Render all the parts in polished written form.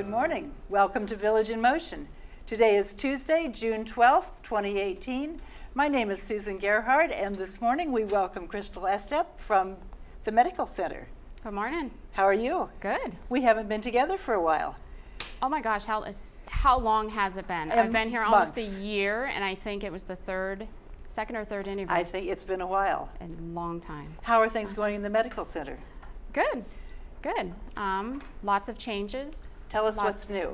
Good morning. Welcome to Village in Motion. Today is Tuesday, June 12th, 2018. My name is Susan Gerhard, and this morning we welcome Crystal Estep from the Medical Center. Good morning. How are you? Good. We haven't been together for a while. Oh my gosh, how long has it been? I've been here almost a year, and I think it was the second or third interview. I think it's been a while. A long time. How are things going in the Medical Center? Good, good. Lots of changes. Tell us what's new.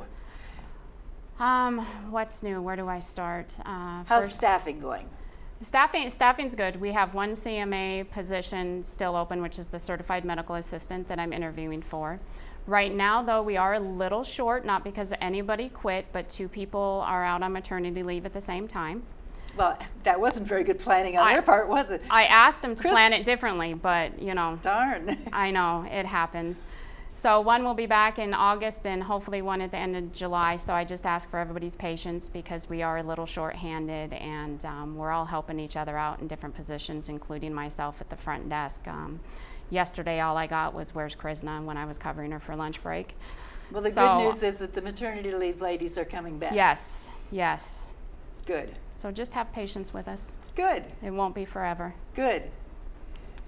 What's new? Where do I start? How's staffing going? Staffing's good. We have one CMA position still open, which is the Certified Medical Assistant that I'm interviewing for. Right now, though, we are a little short, not because anybody quit, but 2 people are out on maternity leave at the same time. Well, that wasn't very good planning on their part, was it? I asked them to plan it differently, but, you know. Darn. I know, it happens. So one will be back in August and hopefully one at the end of July. So I just ask for everybody's patience because we are a little short-handed, and we're all helping each other out in different positions, including myself at the front desk. Yesterday, all I got was, "Where's Krishna?" when I was covering her for lunch break. Well, the good news is that the maternity leave ladies are coming back. Yes, yes. Good. So just have patience with us. Good. It won't be forever. Good.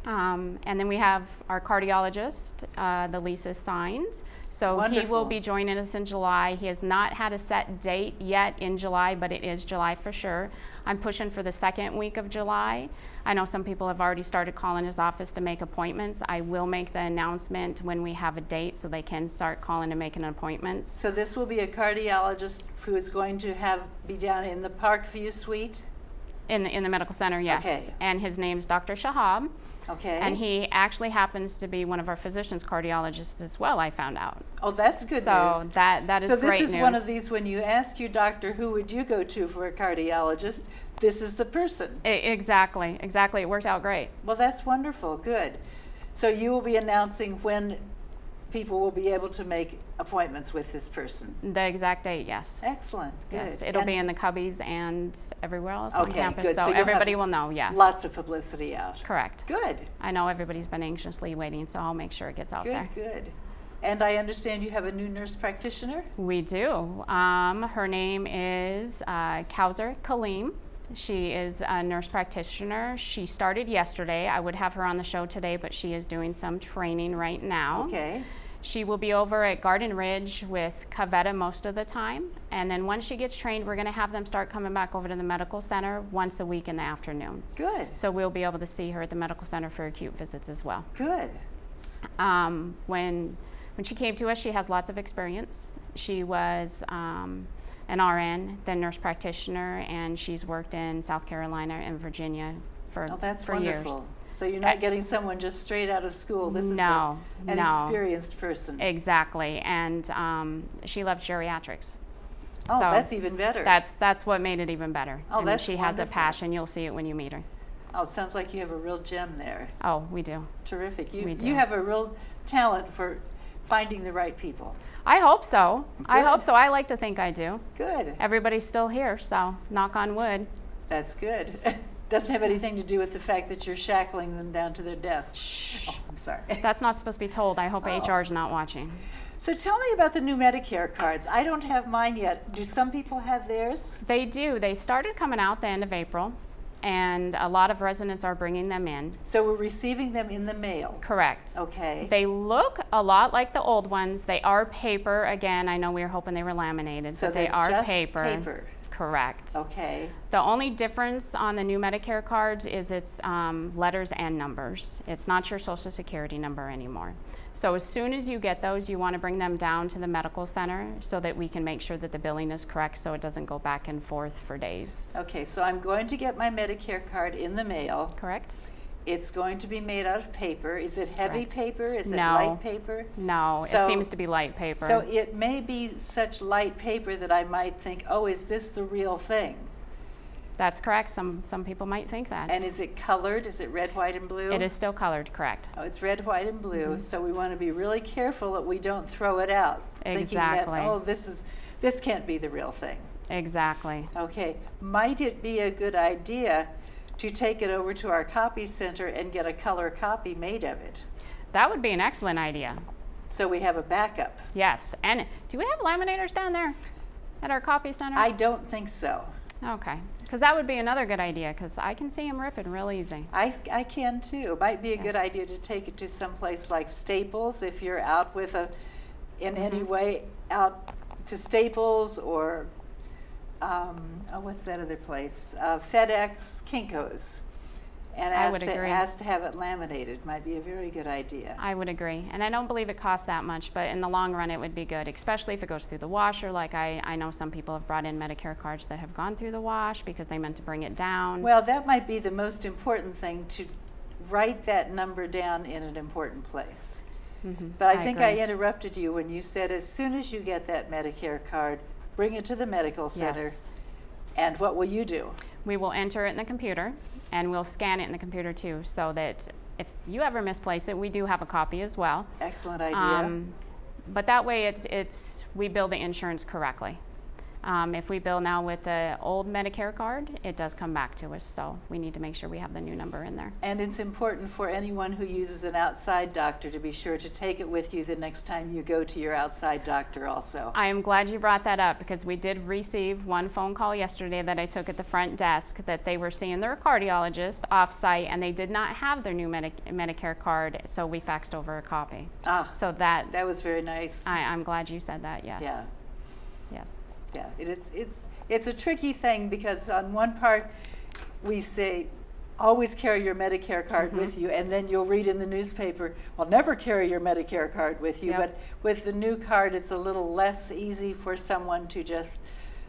And then we have our cardiologist, the lease is signed. So Wonderful. He will be joining us in July. He has not had a set date yet in July, but it is July for sure. I'm pushing for the second week of July. I know some people have already started calling his office to make appointments. I will make the announcement when we have a date so they can start calling and making appointments. So this will be a cardiologist who is going to be down in the Parkview suite? In the medical center, yes. Okay. And his name's Dr. Shahab. Okay. And he actually happens to be one of our physicians cardiologists as well, I found out. Oh, that's good news. So that is great news. So this is one of these, when you ask your doctor, who would you go to for a cardiologist, this is the person. Exactly. It worked out great. Well, that's wonderful. Good. So you will be announcing when people will be able to make appointments with this person. The exact date, yes. Excellent. Good. Yes, it'll be in the Cubbies and everywhere else on campus, good. so everybody will know, yes. Lots of publicity out. Correct. Good. I know everybody's been anxiously waiting, so I'll make sure it gets out there. Good. And I understand you have a new nurse practitioner? We do. Her name is Kausar Kaleem. She is a nurse practitioner. She started yesterday. I would have her on the show today, but she is doing some training right now. Okay. She will be over at Garden Ridge with Cavetta most of the time. And then once she gets trained, we're going to have them start coming back over to the medical center once a week in the afternoon. Good. So we'll be able to see her at the medical center for acute visits as well. Good. When she came to us, she has lots of experience. She was an RN, then nurse practitioner, and she's worked in South Carolina and Virginia for years. So you're not getting someone just straight out of school. This is an experienced person. Exactly, and she loves geriatrics. Oh, so that's even better. That's what made it even better. Oh, that's she has a passion. You'll see it when you meet her. Oh, it sounds like you have a real gem there. Oh, we do. Terrific. We do. You have a real talent for finding the right people. I hope so. Good. I hope so. I like to think I do. Good. Everybody's still here, so knock on wood. That's good. Doesn't have anything to do with the fact that you're shackling them down to their desks. Shh. Oh, I'm sorry. That's not supposed to be told. I hope HR is not watching. So tell me about the new Medicare cards. I don't have mine yet. Do some people have theirs? They do. They started coming out the end of April, and a lot of residents are bringing them in. So we're receiving them in the mail? Correct. Okay. They look a lot like the old ones. They are paper. Again, I know we were hoping they were laminated, so but they are just paper. Correct. Okay. The only difference on the new Medicare cards is it's letters and numbers. It's not your Social Security number anymore. So as soon as you get those, you want to bring them down to the medical center so that we can make sure that the billing is correct so it doesn't go back and forth for days. Okay, so I'm going to get my Medicare card in the mail. Correct. It's going to be made out of paper. Is it heavy paper? Is it No. light paper? No, it seems to be light paper. So it may be such light paper that I might think, oh, is this the real thing? That's correct. Some people might think that. And is it colored? Is it red, white, and blue? It is still colored, correct. Oh, it's red, white, and blue. Mm-hmm. So we want to be really careful that we don't throw it out. Exactly. Thinking that, oh, this can't be the real thing. Exactly. Okay. Might it be a good idea to take it over to our copy center and get a color copy made of it? That would be an excellent idea. So we have a backup. Yes. And do we have laminators down there at our copy center? I don't think so. Okay. Because that would be another good idea, because I can see them ripping real easy. I can too. It might be a good Yes. idea to take it to some place like Staples if you're out with in any way out to Staples or what's that other place? FedEx, Kinko's. And I would agree. ask to have it laminated. Might be a very good idea. I would agree. And I don't believe it costs that much, but in the long run it would be good, especially if it goes through the washer. Like I know some people have brought in Medicare cards that have gone through the wash because they meant to bring it down. Well, that might be the most important thing, to write that number down in an important place. But I think I agree. interrupted you when you said as soon as you get that Medicare card, bring it to the medical center. Yes. And what will you do? We will enter it in the computer, and we'll scan it in the computer too, so that if you ever misplace it, we do have a copy as well. Excellent idea. But that way we bill the insurance correctly. If we bill now with the old Medicare card, it does come back to us, so we need to make sure we have the new number in there. And it's important for anyone who uses an outside doctor to be sure to take it with you the next time you go to your outside doctor also. I am glad you brought that up, because we did receive one phone call yesterday that I took at the front desk that they were seeing their cardiologist off-site and they did not have their new Medicare card, so we faxed over a copy. So that was very nice. I'm glad you said that, yes. Yeah. Yes. Yeah, it's a tricky thing, because on one part we say always carry your Medicare card with you, and then you'll read in the newspaper, well, never carry your Medicare card with you. Yep. But with the new card, it's a little less easy for someone to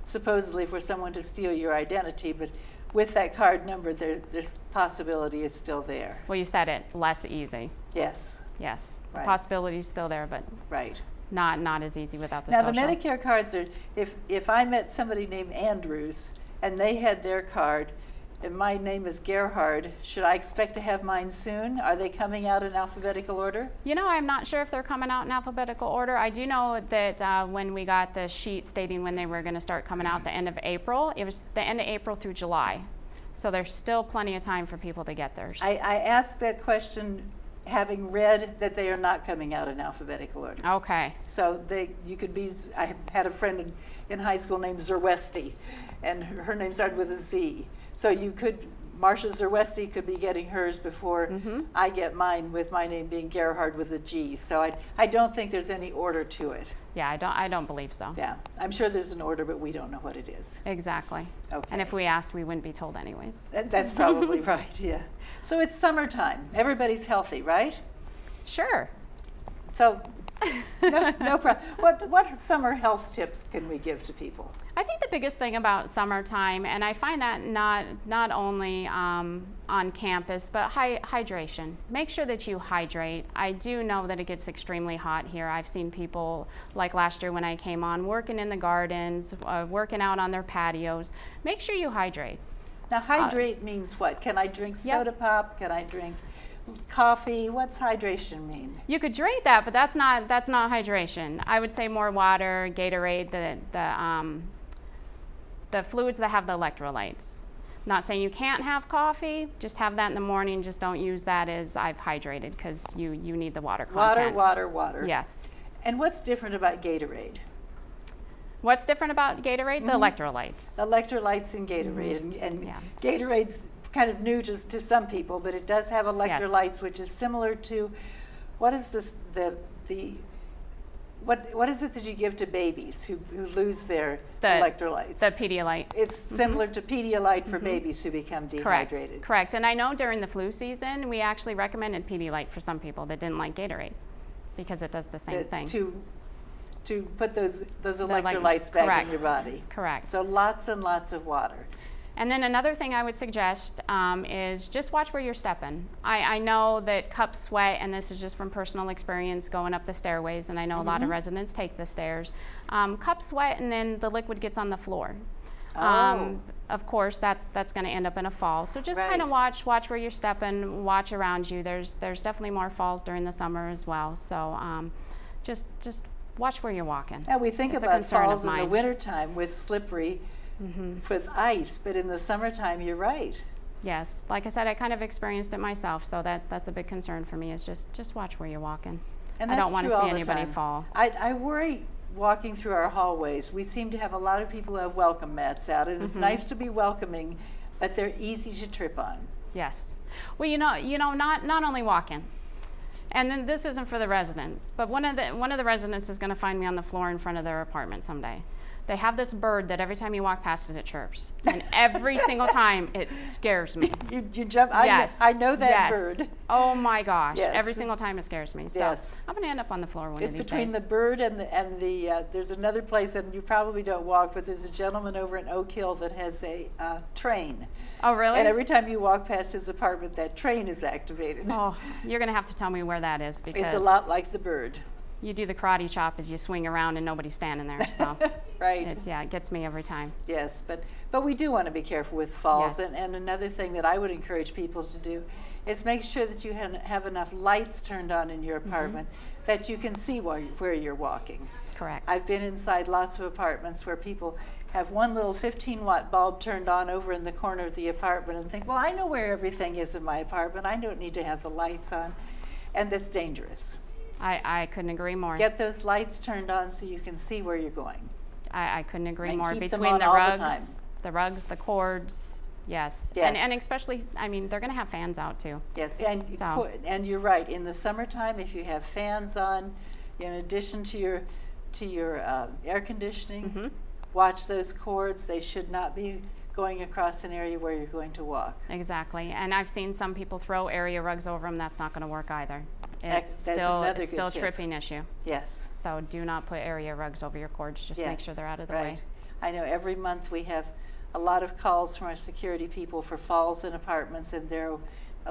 supposedly for someone to steal your identity. But with that card number, this possibility is still there. Well, you said it, less easy. Yes. Yes, Right. the possibility is still there, but Right. not as easy without the Now, social. the Medicare cards are, if I met somebody named Andrews and they had their card and my name is Gerhard, should I expect to have mine soon? Are they coming out in alphabetical order? You know, I'm not sure if they're coming out in alphabetical order. I do know that when we got the sheet stating when they were going to start coming out the end of April, it was the end of April through July. So there's still plenty of time for people to get theirs. I asked that question having read that they are not coming out in alphabetical order. Okay. So you could be, I had a friend in high school named Zerwesti, and her name started with a Z. So Marcia Zerwesti could be getting hers before I get mine, with my name being Gerhard with a G. So I don't think there's any order to it. Yeah, I don't believe so. Yeah, I'm sure there's an order, but we don't know what it is. Exactly. Okay. And if we asked, we wouldn't be told anyways. That's probably right, yeah. So it's summertime. Everybody's healthy, right? Sure. So no problem. What summer health tips can we give to people? I think the biggest thing about summertime, and I find that not only on campus, but hydration. Make sure that you hydrate. I do know that it gets extremely hot here. I've seen people, like last year when I came on, working in the gardens, working out on their patios. Make sure you hydrate. Now, hydrate means what? Can I drink soda pop? Can I drink coffee? What's hydration mean? You could drink that, but that's not hydration. I would say more water, Gatorade, the fluids that have the electrolytes. Not saying you can't have coffee, just have that in the morning. Just don't use that as I've hydrated, because you need the water content. Water. Yes. And what's different about Gatorade? What's different about Gatorade? The electrolytes. Electrolytes in Gatorade, and Gatorade's kind of new to some people, but it does have electrolytes, which is similar to, what is this, what is it that you give to babies who lose their electrolytes? The Pedialyte. It's similar to Pedialyte for babies who become dehydrated. Correct. And I know during the flu season, we actually recommended Pedialyte for some people that didn't like Gatorade, because it does the same thing. To put those electrolytes back in your body. Correct. So lots and lots of water. And then another thing I would suggest is just watch where you're stepping. I know that cups sweat, and this is just from personal experience going up the stairways, and I know a lot of residents take the stairs. Cups sweat, and then the liquid gets on the floor. Of course, that's going to end up in a fall. So just kind of watch where you're stepping, watch around you. There's definitely more falls during the summer as well. So just watch where you're walking. Now we think about falls in the wintertime with slippery, with ice, but in the summertime, you're right. Yes, like I said, I kind of experienced it myself, so that's a big concern for me, is just watch where you're walking. And I that's don't want true to see all the anybody time. fall. I worry walking through our hallways. We seem to have a lot of people who have welcome mats out, and it's nice to be welcoming, but they're easy to trip on. Yes. Well, not only walking. And then this isn't for the residents, but one of the residents is going to find me on the floor in front of their apartment someday. They have this bird that every time you walk past it, it chirps. And every single time, it scares me. You jump. Yes. I know that Yes. bird. Oh my gosh. Yes. Every single time it scares me. So Yes. I'm going to end up on the floor one It's of these between days. the bird and the there's another place, and you probably don't walk, but there's a gentleman over in Oak Hill that has a train. Oh, really? And every time you walk past his apartment, that train is activated. Oh, you're going to have to tell me where that is, because It's a lot like the bird. you do the karate chop as you swing around and nobody's standing there. So Right. it gets me every time. Yes, but we do want to be careful with falls. Yes. And another thing that I would encourage people to do is make sure that you have enough lights turned on in your apartment that you can see where you're walking. Correct. I've been inside lots of apartments where people have one little 15-watt bulb turned on over in the corner of the apartment and think, well, I know where everything is in my apartment. I don't need to have the lights on. And that's dangerous. I couldn't agree more. Get those lights turned on so you can see where you're going. I couldn't agree And more. keep them Between on the all the rugs, time. the cords, yes. Yes. And especially, I mean, they're going to have fans out too. Yes, So. and you're right. In the summertime, if you have fans on, in addition to your air conditioning, watch those cords. They should not be going across an area where you're going to walk. Exactly. And I've seen some people throw area rugs over them. That's not going to work either. It's That's still another it's good still a tip. tripping issue. Yes. So do not put area rugs over your cords. Just make Yes, sure they're out of the right. way. I know every month we have a lot of calls from our security people for falls in apartments, and there are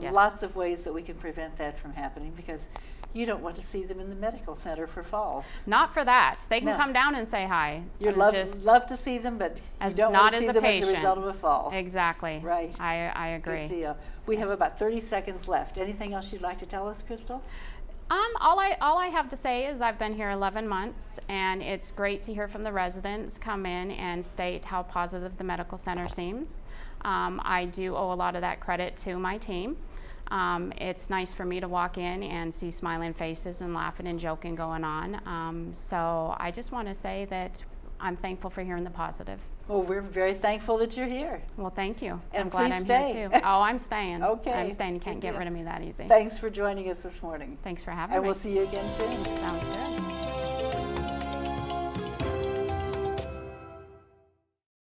Yes. lots of ways that we can prevent that from happening, because you don't want to see them in the medical center for falls. Not for that. They can No. come down and say hi. You Just love to see them, but you as don't not want to as see a them as a patient. result of a fall. Exactly. Right. I agree. Good deal. We have about 30 seconds left. Anything else you'd like to tell us, Crystal? All I have to say is I've been here 11 months, and it's great to hear from the residents come in and state how positive the medical center seems. I do owe a lot of that credit to my team. It's nice for me to walk in and see smiling faces and laughing and joking going on. So I just want to say that I'm thankful for hearing the positive. Well, we're very thankful that you're here. Well, thank you. And I'm glad please I'm stay. here too. Oh, I'm staying. Okay. I'm staying. You can't Good get deal. rid of me that easy. Thanks for joining us this morning. Thanks for having And me. we'll see you again soon. Sounds good.